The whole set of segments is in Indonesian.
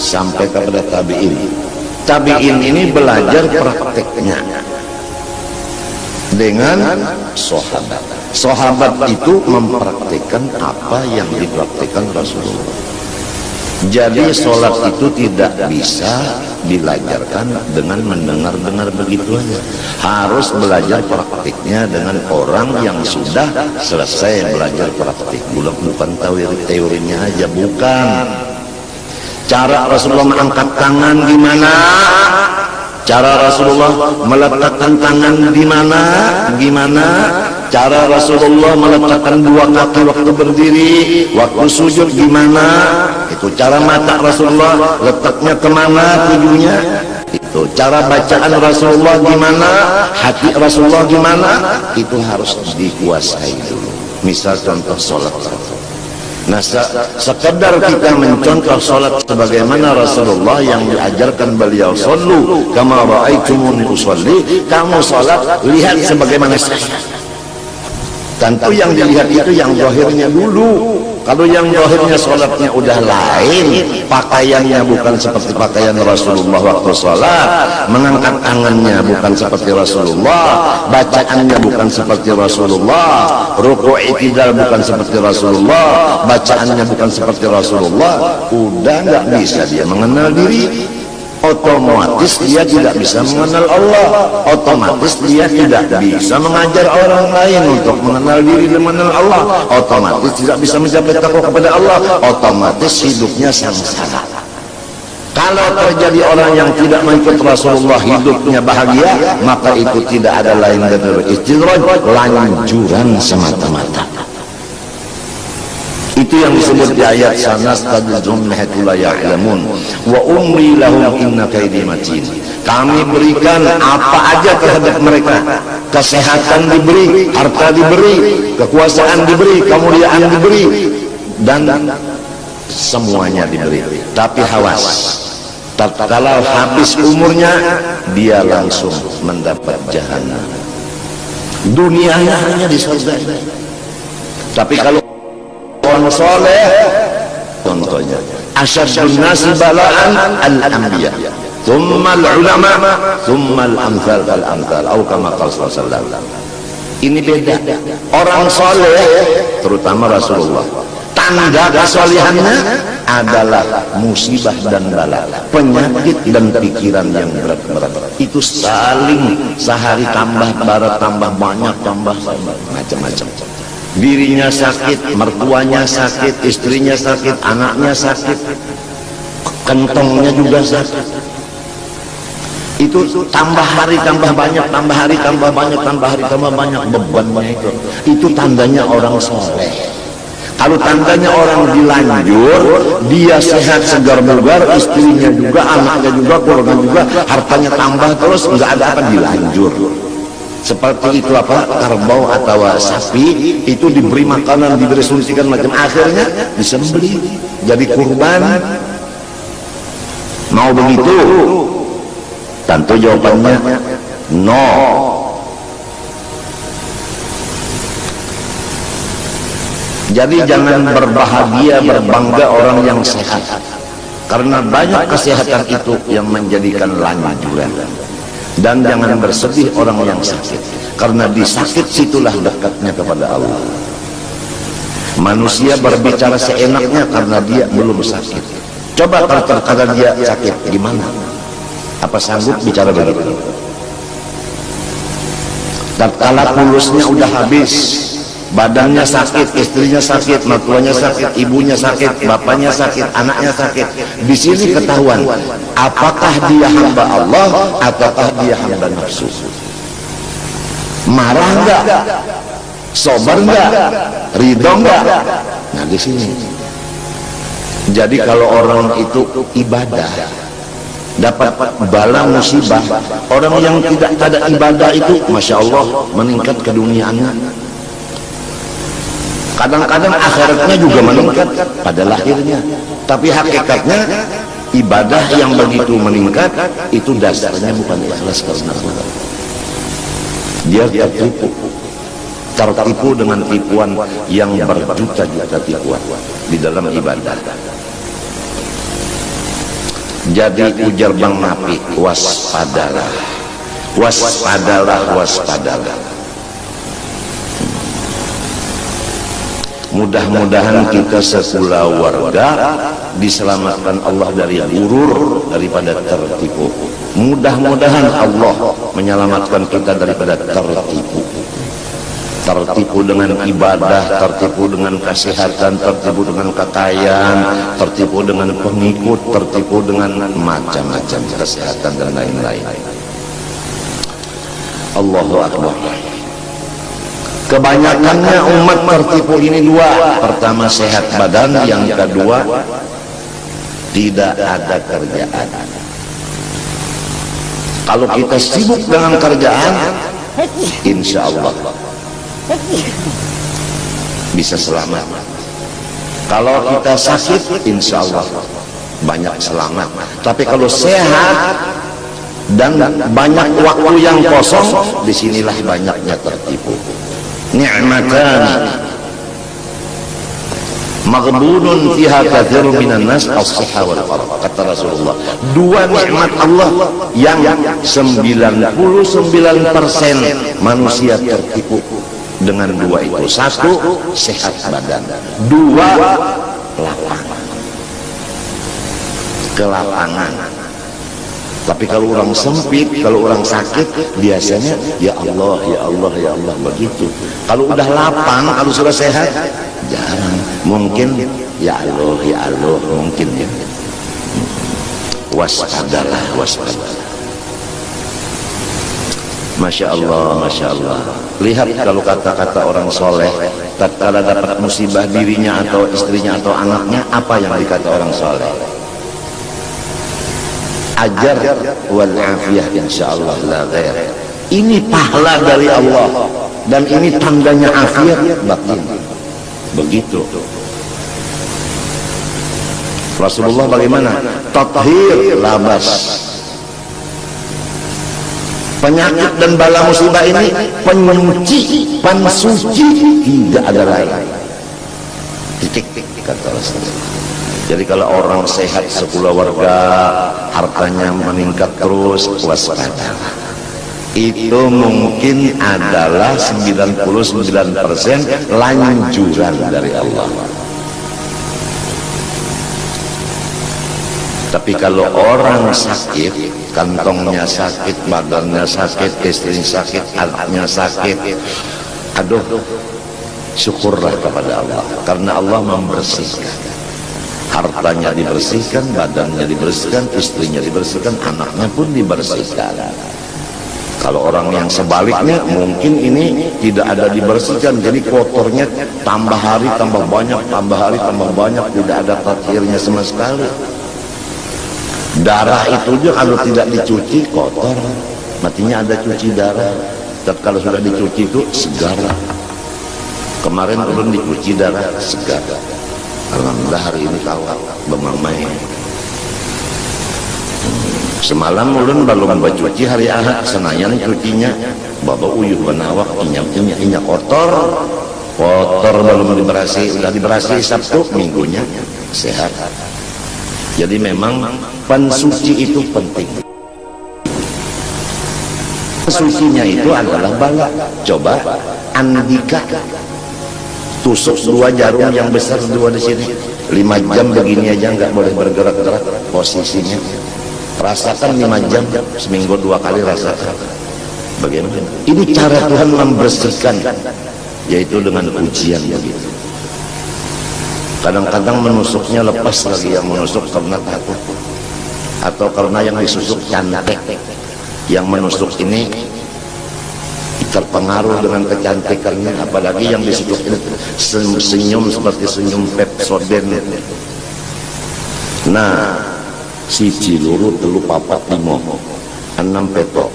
sampai kepada tabi'in. Tabi'in ini belajar prakteknya dengan sahabat. Sahabat itu mempraktikkan apa yang dipraktikkan Rasulullah. Jadi sholat itu tidak bisa dilajarkan dengan mendengar-dengar begitu aja. Harus belajar praktiknya dengan orang yang sudah selesai belajar praktik. Bukan teorinya aja, bukan. Cara Rasulullah mengangkat tangan gimana? Cara Rasulullah meletakkan tangan di mana? Gimana? Cara Rasulullah meletakkan dua kaki waktu berdiri, waktu sujud gimana? Itu cara mata Rasulullah, letaknya kemana tujuhnya? Itu cara bacaan Rasulullah gimana? Hati Rasulullah gimana? Itu harus dikuasai dulu. Misal contoh sholat. Nah, sekedar kita mencontoh sholat sebagaimana Rasulullah yang diajarkan beliau, shollu kama ra'aitumuni usolli, kamu sholat lihat sebagaimana saya. Tentu yang dilihat itu yang zahirnya dulu. Kalau yang zahirnya sholatnya udah lain, pakaiannya bukan seperti pakaian Rasulullah waktu sholat, mengangkat tangannya bukan seperti Rasulullah, bacaannya bukan seperti Rasulullah, ruku' i'tidal bukan seperti Rasulullah, bacaannya bukan seperti Rasulullah, udah nggak bisa dia mengenal diri. Otomatis dia tidak bisa mengenal Allah, otomatis dia tidak bisa mengajar orang lain untuk mengenal diri dan mengenal Allah, otomatis tidak bisa mencapai takwa kepada Allah, otomatis hidupnya sengsara. Kalau terjadi orang yang tidak mengikut Rasulullah hidupnya bahagia, maka itu tidak ada lain dari istidraj, lanjuran semata-mata. Itu yang disebut di ayat sanastadrijuhum min haitsu la ya'lamun wa umli lahum inna kaidi matin. Kami berikan apa aja terhadap mereka. Kesehatan diberi, harta diberi, kekuasaan diberi, kemuliaan diberi, dan semuanya diberi. Tapi hawas, tatkala habis umurnya dia langsung mendapat jahanam. Dunianya hanya di surga. Tapi kalau orang soleh, contohnya asyadun nasi bala'an al-anbiya, thumma al-ulama, thumma al-amthal fal-amthal, atau kama qala sallallahu alaihi wasallam. Ini beda. Orang soleh, terutama Rasulullah, tanda kesolihannya adalah musibah dan bala, penyakit dan pikiran yang berat-berat. Itu saling sehari tambah barat, tambah banyak, tambah macam-macam. Dirinya sakit, mertuanya sakit, istrinya sakit, anaknya sakit, kentongnya juga sakit. Itu tambah hari tambah banyak, tambah hari tambah banyak, tambah hari tambah banyak bebannya itu. Itu tandanya orang soleh. Kalau tandanya orang dilanjur, dia sehat segar bugar, istrinya juga, anaknya juga, keluarga juga, hartanya tambah terus, nggak ada apa, dilanjur. Seperti itu apa, kerbau atau sapi itu diberi makanan, diberi suntikan macam, akhirnya disembelih jadi kurban. Mau begitu? Tentu jawabannya no. Jadi jangan berbahagia, berbangga orang yang sehat, karena banyak kesehatan itu yang menjadikan lanjuran. Dan jangan bersedih orang yang sakit, karena di sakit situlah dekatnya kepada Allah. Manusia berbicara seenaknya karena dia belum sakit. Coba kalau dia sakit gimana? Apa sanggup bicara begitu? Tatkala pulusnya udah habis, badannya sakit, istrinya sakit, mertuanya sakit, ibunya sakit, bapaknya sakit, anaknya sakit. Di sini ketahuan apakah dia hamba Allah ataukah dia hamba nafsu. Marah enggak? Sabar enggak? Ridho enggak? Nah, di sini. Jadi kalau orang itu ibadah dapat bala musibah, orang yang tidak ada ibadah itu Masya Allah meningkat keduniaannya. Kadang-kadang akhiratnya juga meningkat pada lahirnya, tapi hakikatnya ibadah yang begitu meningkat itu dasarnya bukan ikhlas karena Allah. Dia tertipu dengan tipuan yang berjuta-juta tipuan di dalam ibadah. Jadi ujar Bang Napi, waspadalah, waspadalah, waspadalah. Mudah-mudahan kita sekulawarga diselamatkan Allah dari gurur, daripada tertipu. Mudah-mudahan Allah menyelamatkan kita daripada tertipu. Tertipu dengan ibadah, tertipu dengan kesehatan, tertipu dengan kekayaan, tertipu dengan pengikut, tertipu dengan macam-macam kesehatan dan lain-lain. Allahu Akbar. Kebanyakannya umat tertipu ini dua. Pertama sehat badan, yang kedua tidak ada kerjaan. Kalau kita sibuk dengan kerjaan, insya Allah bisa selamat. Kalau kita sakit, insya Allah banyak selamat. Tapi kalau sehat dan banyak waktu yang kosong, disinilah banyaknya tertipu. Ni'matan maghbunun fiha katsirun minan nas as-sihha wal faragh, kata Rasulullah. Dua nikmat Allah yang 99% manusia tertipu dengan dua itu. Satu, sehat badan. Dua, lapangan, kelapangan. Tapi kalau orang sempit, kalau orang sakit, biasanya ya Allah, ya Allah, ya Allah, begitu. Kalau udah lapang, kalau sudah sehat, jarang. Mungkin ya Allah, ya Allah, mungkin ya. Waspadalah, waspadalah. Masya Allah, Masya Allah. Lihat kalau kata-kata orang soleh, tatkala dapat musibah dirinya atau istrinya atau anaknya, apa yang dikata orang soleh? Ajar wal afiyah insyaallah la ghair. Ini pahala dari Allah dan ini tandanya afiat batin. Begitu. Rasulullah bagaimana? Tathhir labas. Penyakit dan bala musibah ini penyuci, pensuci, tidak ada lain. Titik kata Rasulullah. Jadi kalau orang sehat sekulawarga, hartanya meningkat terus, waspada. Itu mungkin adalah 99% lanjuran dari Allah. Tapi kalau orang sakit, kantongnya sakit, badannya sakit, istrinya sakit, anaknya sakit, aduh, syukurlah kepada Allah, karena Allah membersihkan. Hartanya dibersihkan, badannya dibersihkan, istrinya dibersihkan, anaknya pun dibersihkan. Kalau orang yang sebaliknya, mungkin ini tidak ada dibersihkan, jadi kotornya tambah hari tambah banyak, tambah hari tambah banyak, tidak ada tathirnya sama sekali. Darah itu juga kalau tidak dicuci kotor, matinya ada cuci darah. Tapi kalau sudah dicuci itu segar. Kemarin belum dicuci darah, segar. Alhamdulillah hari ini kawal bermamai. Semalam ulun belum bercuci hari Ahad, senayan cucinya baba uyuh benawak, inya kotor belum diberasi, udah diberasi Sabtu, minggunya sehat. Jadi memang pensuci itu penting. Pensucinya itu adalah bala. Coba Andika tusuk dua jarum yang besar dua di sini, 5 jam begini aja nggak boleh bergerak-gerak posisinya. Rasakan 5 jam, seminggu 2 kali rasakan. Bagaimana? Ini cara Tuhan membersihkan, yaitu dengan ujian begitu. Kadang-kadang menusuknya lepas lagi, yang menusuk karena takut atau karena yang disusuk cantik. Yang menusuk ini terpengaruh dengan kecantikannya, apalagi yang disusuk ini senyum seperti senyum Pepsodent. Nah, siji luru telu papat limo 6 peto.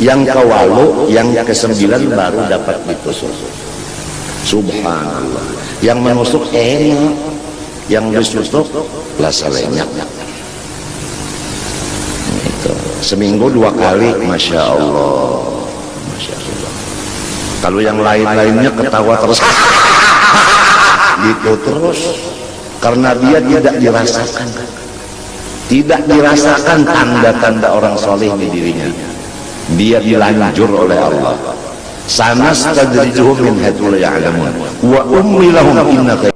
Yang ke-8, yang ke-9 baru dapat ditusuk. Subhanallah. Yang menusuk enak, yang disusuk lasa lenyap. Itu seminggu 2 kali, masya Allah, masya Allah. Kalau yang lain-lainnya ketawa terus, gitu terus, karena dia tidak dirasakan. tidak dirasakan tanda-tanda orang soleh di dirinya, dia dilanjur oleh Allah. Sanastadrijuhum min haitsu la ya'lamun wa umli lahum innaka